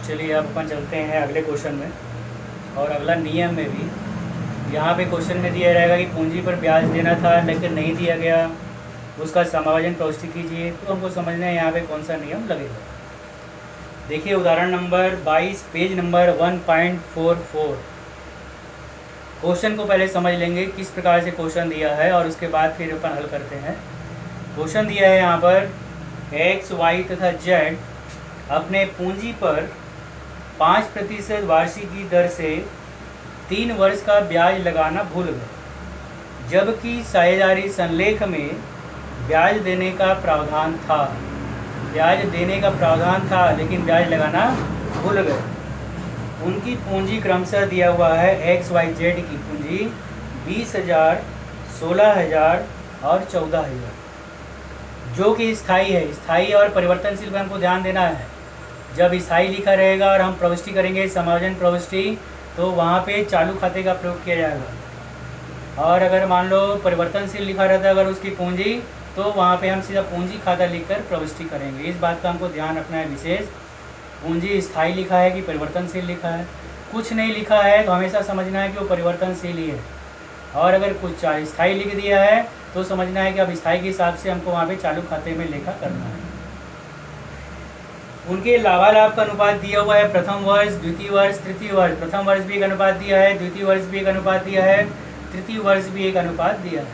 चलिए अब अपन चलते हैं अगले क्वेश्चन में और अगला नियम में भी। यहाँ पे क्वेश्चन में दिया रहेगा कि पूंजी पर ब्याज देना था लेकिन नहीं दिया गया, उसका समायोजन प्रविष्टि कीजिए। तो हमको समझना है यहाँ पे कौन सा नियम लगेगा। देखिए उदाहरण नंबर 22 पेज नंबर 1.44। क्वेश्चन को पहले समझ लेंगे किस प्रकार से क्वेश्चन दिया है और उसके बाद फिर अपन हल करते हैं। क्वेश्चन दिया है यहाँ पर एक्स वाई तथा जेड अपने पूंजी पर 5% वार्षिक दर से 3 वर्ष का ब्याज लगाना भूल गए, जबकि साझेदारी संलेख में ब्याज देने का प्रावधान था। ब्याज देने का प्रावधान था लेकिन ब्याज लगाना भूल गए। उनकी पूंजी क्रमशः दिया हुआ है एक्स वाई जेड की पूंजी 20,000, 16,000 और 14,000, जो कि स्थायी है। स्थायी और परिवर्तनशील पर हमको ध्यान देना है। जब स्थायी लिखा रहेगा और हम प्रविष्टि करेंगे समायोजन प्रविष्टि, तो वहाँ पे चालू खाते का प्रयोग किया जाएगा। और अगर मान लो परिवर्तनशील लिखा रहता है अगर उसकी पूंजी, तो वहाँ पे हम सीधा पूंजी खाता लिखकर प्रविष्टि करेंगे। इस बात का हमको ध्यान रखना है विशेष। पूंजी स्थायी लिखा है कि परिवर्तनशील लिखा है। कुछ नहीं लिखा है तो हमेशा समझना है कि वो परिवर्तनशील ही है, और अगर कुछ स्थायी लिख दिया है तो समझना है कि अब स्थायी के हिसाब से हमको वहाँ पे चालू खाते में लेखा करना है। उनके लाभालाभ का अनुपात दिया हुआ है प्रथम वर्ष, द्वितीय वर्ष, तृतीय वर्ष। प्रथम वर्ष भी एक अनुपात दिया है, द्वितीय वर्ष भी एक अनुपात दिया है, तृतीय वर्ष भी एक अनुपात दिया है।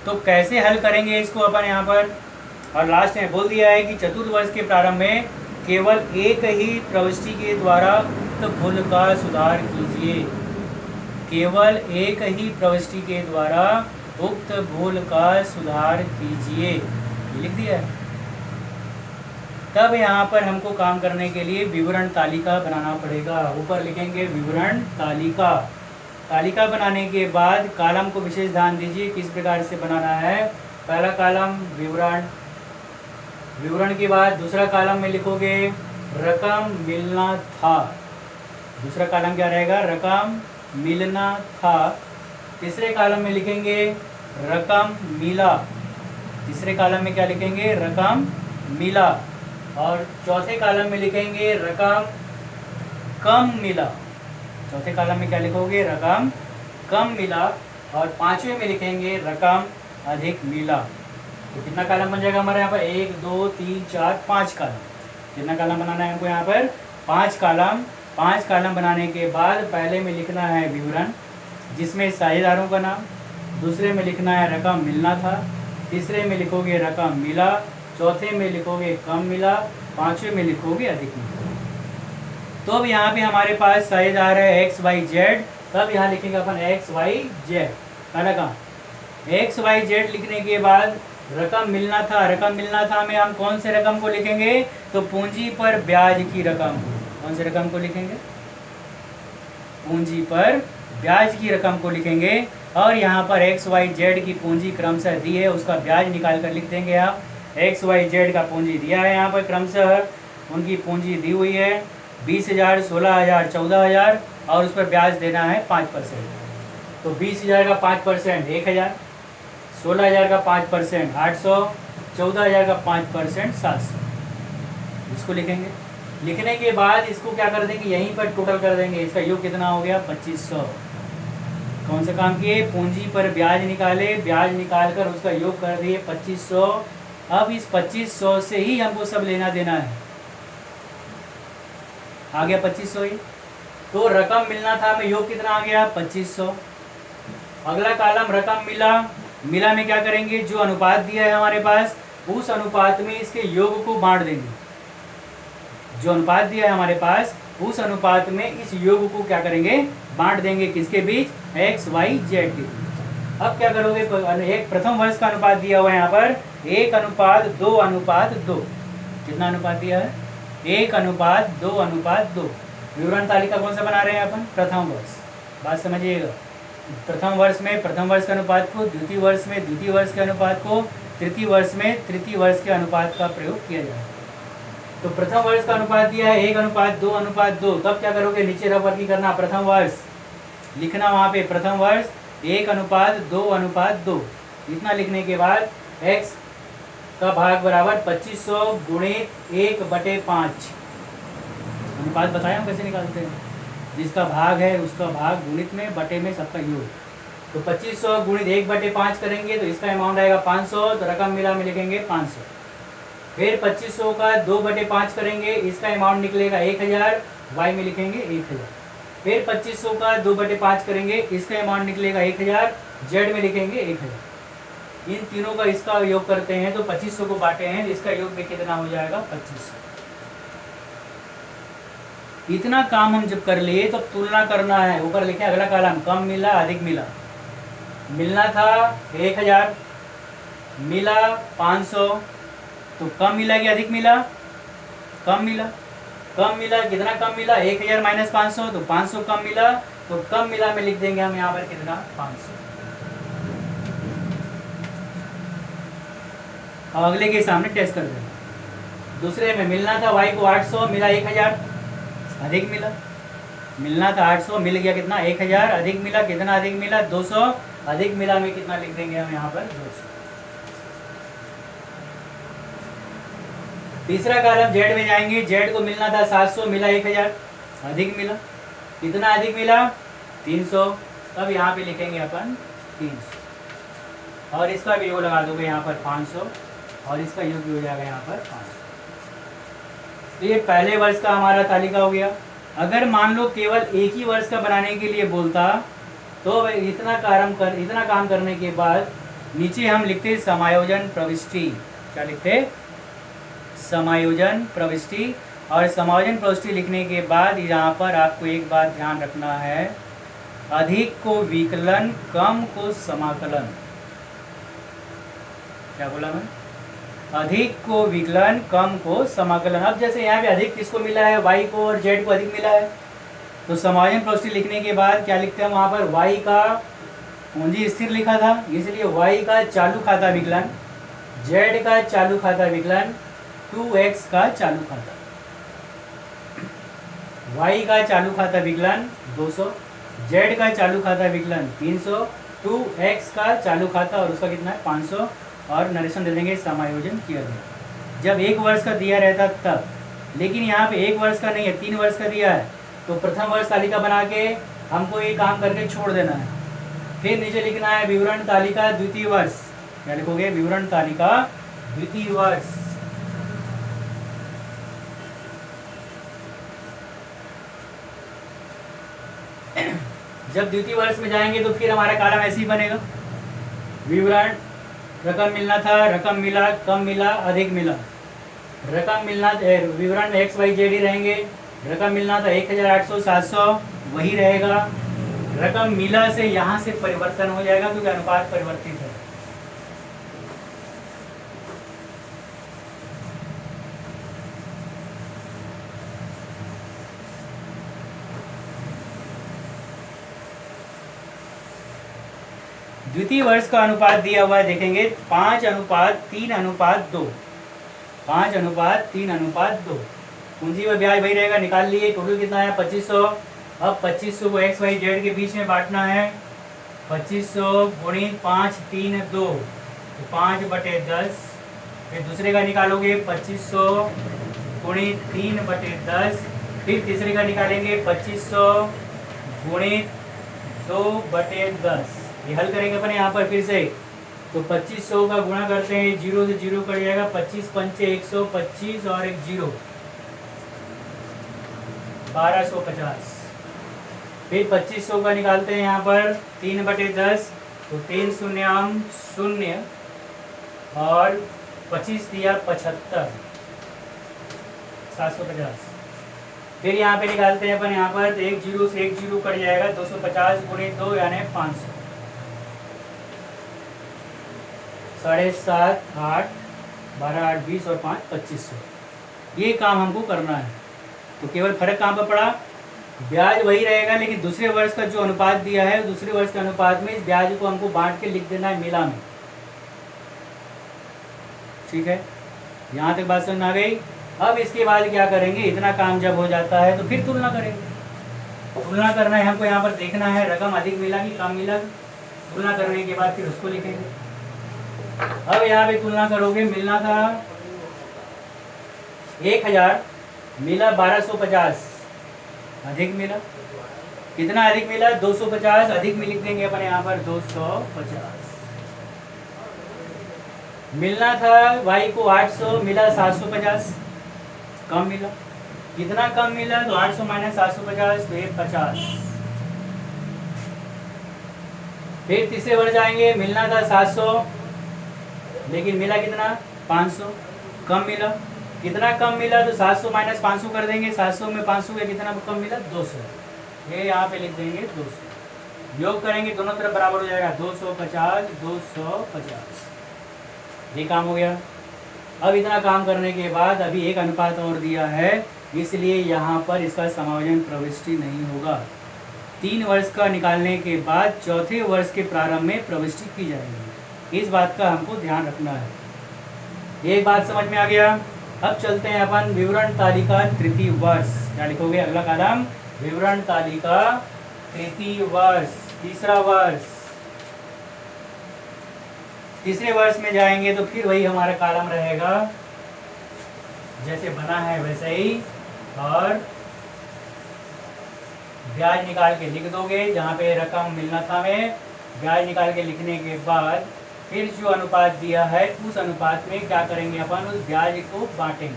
तो कैसे हल करेंगे इसको अपन यहाँ पर। और लास्ट में बोल दिया है कि चतुर्थ वर्ष के प्रारंभ में केवल एक ही प्रविष्टि के द्वारा उक्त भूल का सुधार कीजिए। केवल एक ही प्रविष्टि के द्वारा उक्त भूल का सुधार कीजिए, लिख दिया है। तब यहाँ पर हमको काम करने के लिए विवरण तालिका बनाना पड़ेगा। ऊपर लिखेंगे विवरण तालिका। तालिका बनाने के बाद कॉलम को विशेष ध्यान दीजिए किस प्रकार से बनाना है। पहला कॉलम विवरण, विवरण के बाद दूसरा कॉलम में लिखोगे रकम मिलना था। दूसरा कॉलम क्या रहेगा, रकम मिलना था। तीसरे कॉलम में लिखेंगे रकम मिला। तीसरे कॉलम में क्या लिखेंगे, रकम मिला। और चौथे कॉलम में लिखेंगे रकम कम मिला। चौथे कॉलम में क्या लिखोगे, रकम कम मिला। और पांचवें में लिखेंगे रकम अधिक मिला। तो कितना कॉलम बन जाएगा हमारे यहाँ पर, 1 2 3 4 5 कॉलम। कितना कॉलम बनाना है हमको यहाँ पर, 5 कॉलम। 5 कॉलम बनाने के बाद पहले में लिखना है विवरण, जिसमें साझेदारों का नाम। दूसरे में लिखना है रकम मिलना था। तीसरे में लिखोगे रकम मिला। चौथे में लिखोगे कम मिला। पांचवें में लिखोगे अधिक मिला। तो अब यहाँ पे हमारे पास साझेदार है एक्स वाई जेड। तब यहाँ लिखेंगे अपन एक्स वाई जेड। पहला काम एक्स वाई जेड लिखने के बाद रकम मिलना था। रकम मिलना था में हम कौन से रकम को लिखेंगे, तो पूंजी पर ब्याज की रकम। कौन से रकम को लिखेंगे, पूंजी पर ब्याज की रकम को लिखेंगे। और यहाँ पर एक्स वाई जेड की पूंजी क्रमशः दी है, उसका ब्याज निकाल कर लिख देंगे आप। एक्स वाई जेड का पूंजी दिया है यहाँ पर क्रमशः, उनकी पूंजी दी हुई है 20,000, 16,000, 14,000, और उस पर ब्याज देना है 5%। तो 20,000 का 5% 1,000, 16,000 का 5% 800, 14,000 का 5% 700। इसको लिखेंगे। लिखने के बाद इसको क्या कर देंगे, यहीं पर टोटल कर देंगे। इसका योग कितना हो गया, 2500। कौन सा काम किए, पूंजी पर ब्याज निकाले, ब्याज निकाल कर उसका योग कर दिए 2500। अब इस 2500 से ही हमको सब लेना देना है। आ गया 2500 ही। तो रकम मिलना था में योग कितना आ गया, 2500। अगला कॉलम रकम मिला। मिला में क्या करेंगे, जो अनुपात दिया है हमारे पास, उस अनुपात में इसके योग को बांट देंगे। जो अनुपात दिया है हमारे पास, उस अनुपात में इस योग को क्या करेंगे, बांट देंगे। किसके बीच, एक्स वाई जेड के बीच। अब क्या करोगे, एक प्रथम वर्ष का अनुपात दिया हुआ है यहाँ पर 1:2:2। कितना अनुपात दिया है, 1:2:2। विवरण तालिका कौन सा बना रहे हैं अपन, प्रथम वर्ष। बात समझिएगा। प्रथम वर्ष में प्रथम वर्ष के अनुपात को, द्वितीय वर्ष में द्वितीय वर्ष के अनुपात को, तृतीय वर्ष में तृतीय वर्ष के अनुपात का प्रयोग किया जाए। तो प्रथम वर्ष का अनुपात दिया है 1:2:2। तब क्या करोगे, नीचे रफवर्की करना, प्रथम वर्ष लिखना वहाँ पे, प्रथम वर्ष 1:2:2। इतना लिखने के बाद x का भाग बराबर 2500 गुणित 1/5। अनुपात बताया हम कैसे निकालते हैं, जिसका भाग है उसका भाग गुणित में बटे में सबका योग। तो 2500 गुणित 1/5 करेंगे तो इसका अमाउंट आएगा 500, तो रकम मिला में लिखेंगे 500। फिर 2500 का 2/5 करेंगे, इसका अमाउंट निकलेगा 1000, वाई में लिखेंगे 1000। फिर 2500 का 2/5 करेंगे, इसका अमाउंट निकलेगा 1000, जेड में लिखेंगे 1000। इन तीनों का इसका योग करते हैं तो 2500 को बांटे हैं, इसका योग में कितना हो जाएगा 2500। इतना काम हम जब कर लिए तो तुलना करना है। ऊपर लिखे अगला कॉलम, कम मिला अधिक मिला। मिलना था 1000, मिला 500, तो कम मिला कि अधिक मिला? कम मिला। कम मिला, कितना कम मिला? 1000 माइनस 500, तो 500 कम मिला। तो कम मिला में लिख देंगे हम यहाँ पर कितना? 500। अब अगले के सामने टेस्ट कर देंगे। दूसरे में मिलना था y को 800, मिला 1000, अधिक मिला। मिलना था 800, मिल गया कितना? 1000, अधिक मिला कितना? अधिक मिला 200, अधिक मिला में कितना लिख देंगे हम यहाँ पर? 200। तीसरा कॉलम जेड में जाएंगे। जेड को मिलना था 700, मिला 1000, अधिक मिला कितना? अधिक मिला 300, तब यहाँ पे लिखेंगे अपन 300 और इसका भी योग लगा दोगे यहाँ पर 500 और इसका योग भी हो जाएगा यहाँ पर 500। तो ये पहले वर्ष का हमारा तालिका हो गया। अगर मान लो केवल एक ही वर्ष का बनाने के लिए बोलता तो इतना काम करने के बाद नीचे हम लिखते समायोजन प्रविष्टि। क्या लिखते? समायोजन प्रविष्टि। और समायोजन प्रविष्टि लिखने के बाद यहाँ पर आपको एक बात ध्यान रखना है, अधिक को विकलन, कम को समाकलन। क्या बोला मैं? अधिक को विकलन, कम को समाकलन। अब जैसे यहाँ पे अधिक किसको मिला है? y को और z को अधिक मिला है। तो समायोजन प्रविष्टि लिखने के बाद क्या लिखते हैं वहाँ पर? y का पूंजी स्थिर लिखा था, इसलिए y का चालू खाता विकलन, z का चालू खाता विकलन, 2x का चालू खाता, y का चालू खाता विकलन 200, z का चालू खाता विकलन 300, 2x का चालू खाता और उसका कितना है? 500 और नरेशन दे देंगे समायोजन किया गया। जब एक वर्ष का दिया रहता तब, लेकिन यहाँ पे एक वर्ष का नहीं है, 3 वर्ष का दिया है, तो प्रथम वर्ष तालिका बना के हमको ये काम करके छोड़ देना है। फिर नीचे लिखना है विवरण तालिका द्वितीय वर्ष। क्या लिखोगे? विवरण तालिका द्वितीय वर्ष। जब द्वितीय वर्ष में जाएंगे तो फिर हमारा कॉलम ऐसे ही बनेगा। विवरण, रकम मिलना था, रकम मिला, कम मिला, अधिक मिला। रकम मिलना, विवरण एक्स वाई जेड ही रहेंगे। रकम मिलना था 1800, 700 वही रहेगा। रकम मिला से यहाँ से परिवर्तन हो जाएगा क्योंकि अनुपात परिवर्तित है। द्वितीय वर्ष का अनुपात दिया हुआ है, देखेंगे 5:3:2। 5:3:2। पूंजी व ब्याज वही रहेगा, निकाल लिए। टोटल कितना है? 2500। अब 2500 को एक्स वाई जेड के बीच में बांटना है। 2500 गुणित 5:3:2, तो 5/10। फिर दूसरे का निकालोगे 2500 गुणित 3/10। फिर तीसरे का निकालेंगे 2500 गुणित 2/10। ये हल करेंगे अपन यहाँ पर फिर से। तो 2500 का गुणा करते हैं, 0 से 0 कट जाएगा, 25 पंचे 125 और एक 0, 1250। फिर 2500 का निकालते हैं यहाँ पर 3/10, तो 3 शून्य 0 और 25 दिया 75, 750। फिर यहाँ पे निकालते हैं अपन यहाँ पर, एक 0 से एक 0 कट जाएगा, 250 गुणित 2 यानी 500, 7.5, 8, 12, 8, 20 और 5, 2500। ये काम हमको करना है। तो केवल फर्क कहाँ पर पड़ा? ब्याज वही रहेगा, लेकिन दूसरे वर्ष का जो अनुपात दिया है, दूसरे वर्ष के अनुपात में इस ब्याज को हमको बांट के लिख देना है मिला में। ठीक है, यहाँ तक बात समझ आ गई। अब इसके बाद क्या करेंगे? इतना काम जब हो जाता है तो फिर तुलना करेंगे। तुलना करना है हमको, यहाँ पर देखना है रकम अधिक मिला कि कम मिला। तुलना करने के बाद फिर उसको लिखेंगे। अब यहाँ पे तुलना करोगे, मिलना था 1000, मिला 1250, अधिक मिला। कितना अधिक मिला? 250। अधिक में लिख देंगे अपन यहाँ पर 250। मिलना था y को 800, मिला 750, कम मिला। कितना कम मिला? तो 800 माइनस 750 तो 50। फिर तीसरे वर्ष जाएंगे, मिलना था 700, लेकिन मिला कितना? 500, कम मिला। कितना कम मिला? तो 700 माइनस 500 कर देंगे। 700 में 500 का कितना कम मिला? 200। ये यहाँ पे लिख देंगे 200। योग करेंगे दोनों तरफ बराबर हो जाएगा, 250 250। ये काम हो गया। अब इतना काम करने के बाद अभी एक अनुपात और दिया है, इसलिए यहाँ पर इसका समायोजन प्रविष्टि नहीं होगा। 3 वर्ष का निकालने के बाद चौथे वर्ष के प्रारंभ में प्रविष्टि की जाएगी। इस बात का हमको ध्यान रखना है। ये बात समझ में आ गया। अब चलते हैं अपन विवरण तालिका तृतीय वर्ष। क्या लिखोगे अगला कॉलम? विवरण तालिका तृतीय वर्ष, तीसरा वर्ष। तीसरे वर्ष में जाएंगे तो फिर वही हमारा कॉलम रहेगा, जैसे बना है वैसे ही, और ब्याज निकाल के लिख दोगे जहाँ पे रकम मिलना था में। ब्याज निकाल के लिखने के बाद फिर जो अनुपात दिया है उस अनुपात में क्या करेंगे अपन? उस ब्याज को बांटेंगे।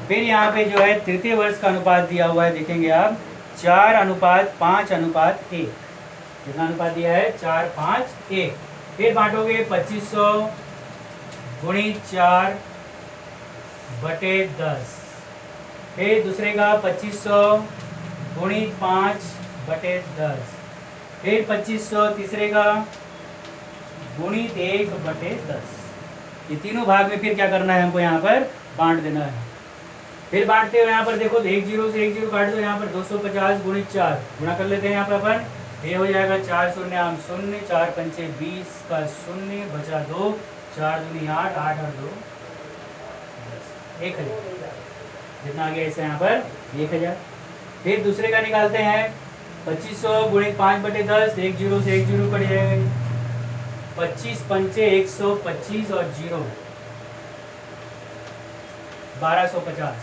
फिर यहाँ पे जो है तृतीय वर्ष का अनुपात दिया हुआ है, देखेंगे आप 4:5:1। कितना अनुपात दिया है? 4:5:1। फिर बांटोगे 2500 गुणित 4/10। फिर दूसरे का 2500 गुणित 5/10। फिर 2500 तीसरे का गुणित 1/10। ये तीनों भाग में फिर क्या करना है हमको? यहाँ पर बांट देना है। फिर बांटते हो यहाँ पर देखो, 1 0 से 1 0 काट दो। यहाँ पर 250 गुणित 4 गुणा कर लेते हैं यहाँ पर अपन। ये हो जाएगा 4 0 आम 0, 4 पंचे 20 का 0 बचा 2, 4 दूनी 8, 8 और 2 10, 1000। जितना आ गया इसे यहाँ पर 1000। फिर दूसरे का निकालते हैं, 2500 गुणित 5/10। 1 0 से 1 0 कट जाएगा। 25 पंचे 125 और 0 1250।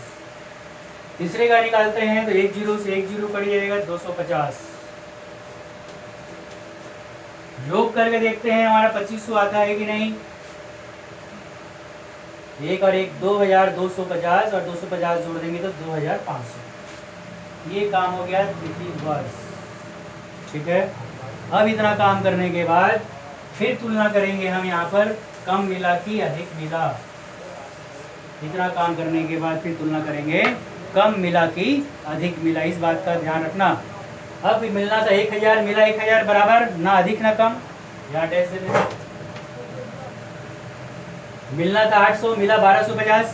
तीसरे का निकालते हैं तो 1 0 से 1 0 कट जाएगा, 250। योग करके देखते हैं हमारा 2500 आता है कि नहीं। 1 और 1 2250 और 250 जोड़ देंगे तो 2500। ये काम हो गया तृतीय वर्ष। ठीक है। अब इतना काम करने के बाद फिर तुलना करेंगे हम यहाँ पर, कम मिला कि अधिक मिला। इतना काम करने के बाद फिर तुलना करेंगे, कम मिला कि अधिक मिला। इस बात का ध्यान रखना। अब मिलना था 1000, मिला 1000 बराबर, ना अधिक ना कम। यहाँ डैश दे देना। मिलना था 800, मिला 1250,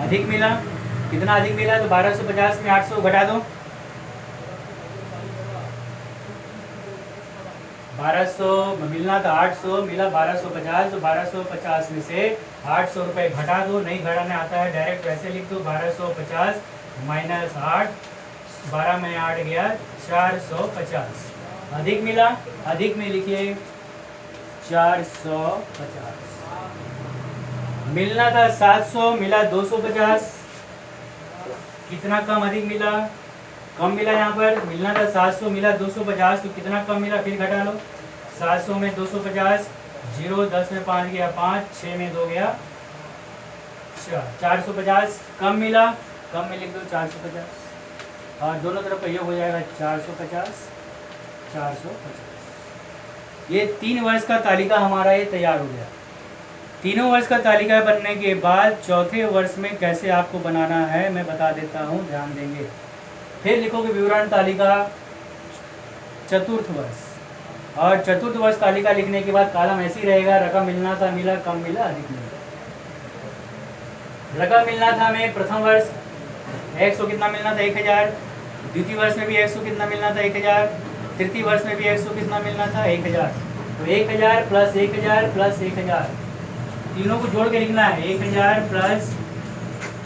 अधिक मिला। कितना अधिक मिला? तो 1250 में 800 घटा दो। 1200 मिलना था 800, मिला 1250, तो 1250 में से 800 रुपये घटा दो। नहीं घटाने आता है डायरेक्ट वैसे लिख दो। 1250 माइनस 8, 12 में 8 गया 450। अधिक मिला, अधिक में लिखिए 450। मिलना था 700, मिला 250। कितना कम अधिक मिला? कम मिला। यहाँ पर मिलना था 700, मिला 250, तो कितना कम मिला? फिर घटा लो। 700 में 250, 0 10 में 5 गया 5, 6 में 2 गया 4, 450 कम मिला। कम में लिख दो 450 और दोनों तरफ का योग हो जाएगा 450 450। ये 3 वर्ष का तालिका हमारा ये तैयार हो गया। तीनों वर्ष का तालिका बनने के बाद चौथे वर्ष में कैसे आपको बनाना है मैं बता देता हूँ, ध्यान देंगे। फिर लिखोगे विवरण तालिका चतुर्थ वर्ष, और चतुर्थ वर्ष तालिका लिखने के बाद कॉलम ऐसे ही रहेगा, रकम मिलना था मिला, कम मिला, अधिक मिला। रकम मिलना था हमें प्रथम वर्ष 100 कितना मिलना था 1000, द्वितीय वर्ष में भी 100 कितना मिलना था 1000, तृतीय वर्ष में भी 100 कितना मिलना था 1000। तो 1000 प्लस 1000 प्लस 1000, तीनों को जोड़ के लिखना है। 1000 प्लस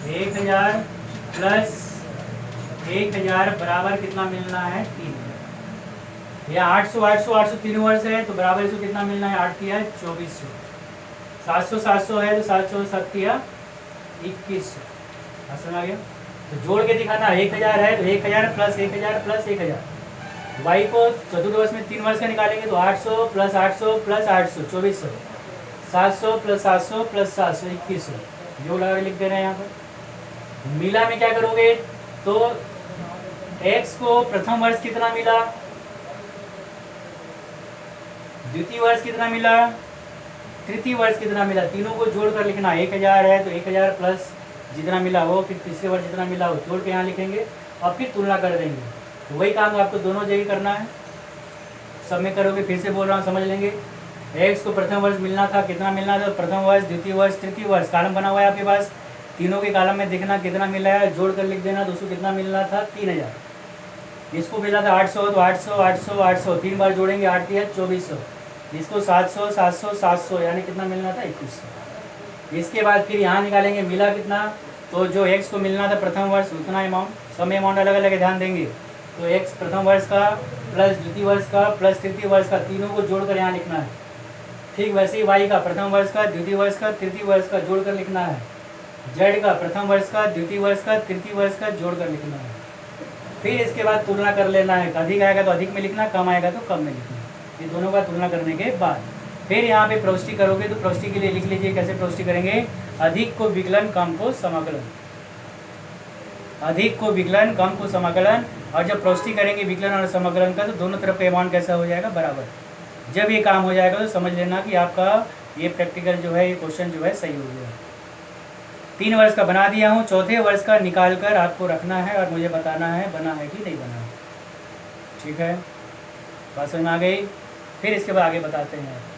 1000 प्लस 1000 बराबर कितना मिलना है 3000। या 800 800 800 तीन वर्ष है तो बराबर इसको कितना मिलना है 8 किया 2400। 700 700 है तो 700 7 किया 2100। समझ आ गया। तो जोड़ के दिखाना, 1000 है तो 1000 प्लस 1000 प्लस 1000। वाई को चतुर्वर्ष में 3 वर्ष का निकालेंगे तो 800 प्लस 800 प्लस 800 2400, 700 प्लस 700 प्लस 700 2100, जो लगा के लिख दे रहे हैं यहाँ पर। मिला में क्या करोगे, तो x को प्रथम वर्ष कितना मिला, द्वितीय वर्ष कितना मिला, तृतीय वर्ष कितना मिला, तीनों को जोड़कर लिखना। 1000 है तो 1000 प्लस जितना मिला वो, फिर तीसरे वर्ष जितना मिला वो जोड़ के यहाँ लिखेंगे और फिर तुलना कर देंगे। तो वही काम आपको दोनों जगह करना है, सब में करोगे। फिर से बोल रहा हूँ, समझ लेंगे। एक्स को प्रथम वर्ष मिलना था, कितना मिलना था, प्रथम वर्ष, द्वितीय वर्ष, तृतीय वर्ष, कॉलम बना हुआ है आपके पास, तीनों के कॉलम में देखना कितना मिला है, जोड़ कर लिख देना। दोस्तों कितना मिलना था, 3000। इसको मिला था 800 तो 800 800 800, 3 बार जोड़ेंगे, 8 है 2400। इसको 700 700 700, यानी कितना मिलना था, 2100। इसके बाद फिर यहाँ निकालेंगे मिला कितना, तो जो एक्स को मिलना था प्रथम वर्ष उतना अमाउंट, सब अमाउंट अलग अलग ध्यान देंगे। तो एक्स प्रथम वर्ष का प्लस द्वितीय वर्ष का प्लस तृतीय वर्ष का, तीनों को जोड़कर यहाँ लिखना है। ठीक वैसे ही वाई का प्रथम वर्ष का, द्वितीय वर्ष का, तृतीय वर्ष का जोड़कर लिखना है। जेड का प्रथम वर्ष का, द्वितीय वर्ष का, तृतीय वर्ष का जोड़कर लिखना है। फिर इसके बाद तुलना कर लेना है, अधिक आएगा तो अधिक में लिखना, कम आएगा तो कम में लिखना। ये दोनों का तुलना करने के बाद फिर यहाँ पे प्रविष्टि करोगे, तो प्रविष्टि के लिए लिख लीजिए कैसे प्रविष्टि करेंगे। अधिक को विकलन, कम को समाकलन, अधिक को विकलन, कम को समाकलन। और जब प्रविष्टि करेंगे विकलन और समाकलन का, तो दोनों तरफ का अमाउंट कैसा हो जाएगा, बराबर। जब ये काम हो जाएगा तो समझ लेना कि आपका ये प्रैक्टिकल जो है, ये क्वेश्चन जो है सही हो गया। 3 वर्ष का बना दिया हूँ, चौथे वर्ष का निकाल कर आपको रखना है और मुझे बताना है बना है कि नहीं बना है। ठीक है, बात समझ में आ गई। फिर इसके बाद आगे बताते हैं।